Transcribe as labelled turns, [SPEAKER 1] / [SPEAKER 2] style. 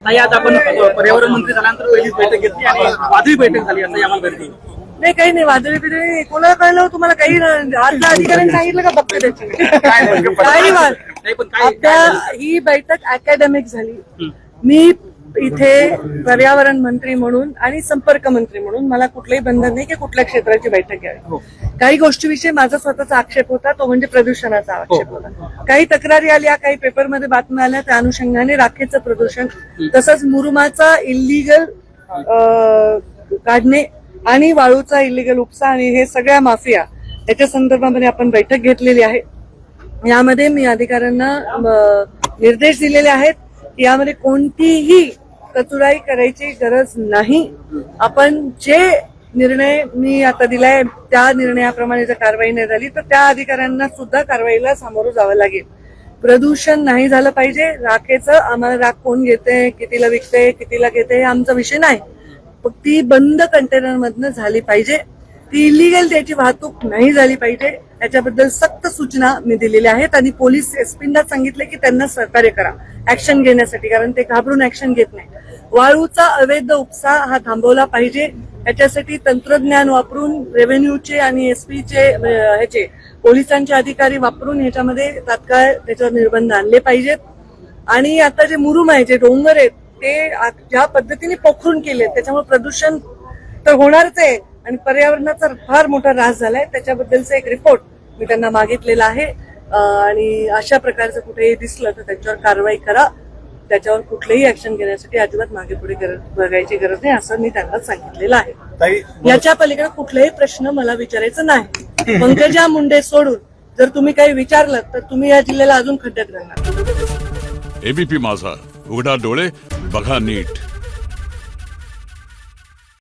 [SPEAKER 1] नाही, आज आपण पर्यावरण मंत्री झाल्यानंतर पहिलीच बैठक घेतली आणि वादळी बैठक झाली असं आम्हाला भेटली.
[SPEAKER 2] नाही, काही नाही, वादळी बिदळी कोणाला कळलं, तुम्हाला काही आतल्या अधिकाऱ्यांनी सांगितलं का बघते त्याची काही वाद
[SPEAKER 1] नाही, पण काय
[SPEAKER 2] आता ही बैठक अकॅडमिक झाली. मी इथे पर्यावरण मंत्री म्हणून आणि संपर्क मंत्री म्हणून मला कुठलंही बंधन नाही की कुठल्या क्षेत्राची बैठक घ्यावी. काही गोष्टीविषयी माझा स्वतःचा आक्षेप होता, तो म्हणजे प्रदूषणाचा आक्षेप होता. काही तक्रारी आल्या, काही पेपरमध्ये बातम्या आल्या, त्या अनुषंगाने राखेचं प्रदूषण तसंच मुरुमाचा इल्लीगल काढणे आणि वाळूचा इल्लीगल उपसा आणि हे सगळ्या माफिया याच्या संदर्भामध्ये आपण बैठक घेतलेली आहे. यामध्ये मी अधिकाऱ्यांना निर्देश दिलेले आहेत की यामध्ये कोणतीही कचुराई करायची गरज नाही. आपण जे निर्णय मी आता दिलाय त्या निर्णयाप्रमाणे जर कारवाई नाही झाली तर त्या अधिकाऱ्यांना सुद्धा कारवाईला सामोरं जावं लागेल. प्रदूषण नाही झालं पाहिजे. राखेचं आम्हाला राख कोण घेते, कितीला विकते, कितीला घेते हे आमचा विषय नाही. ती बंद कंटेनर मधनं झाली पाहिजे. ती इलिगल त्याची वाहतूक नाही झाली पाहिजे. याच्याबद्दल सक्त सूचना मी दिलेल्या आहेत आणि पोलीस एसपींना सांगितले की त्यांना सहकार्य करा ऍक्शन घेण्यासाठी, कारण ते घाबरून ऍक्शन घेत नाही. वाळूचा अवैध उपसा हा थांबवला पाहिजे. याच्यासाठी तंत्रज्ञान वापरून रेव्हेन्यूचे आणि एसपीचे ह्याचे पोलिसांचे अधिकारी वापरून ह्याच्यामध्ये तात्काळ त्याच्यावर निर्बंध आणले पाहिजेत. आणि आता जे मुरुम आहे, जे डोंगर आहेत, ते ज्या पद्धतीने पोखरून केले त्याच्यामुळे प्रदूषण तर होणारच आहे आणि पर्यावरणाचा फार मोठा ऱ्हास झालाय. त्याच्याबद्दलचा एक रिपोर्ट मी त्यांना मागितलेला आहे आणि अशा प्रकारचं कुठेही दिसलं तर त्याच्यावर कारवाई करा. त्याच्यावर कुठलेही ऍक्शन घेण्यासाठी अजिबात मागे पुढे बघायची गरज नाही असं मी त्यांना सांगितलेलं आहे. याच्या पलीकडे कुठलेही प्रश्न मला विचारायचं नाही. पंकजा मुंडे सोडून जर तुम्ही काही विचारलं तर तुम्ही या जिल्ह्याला अजून खड्ड्यात घालणार.
[SPEAKER 3] एबीपी माझा, उघडा डोळे बघा नीट.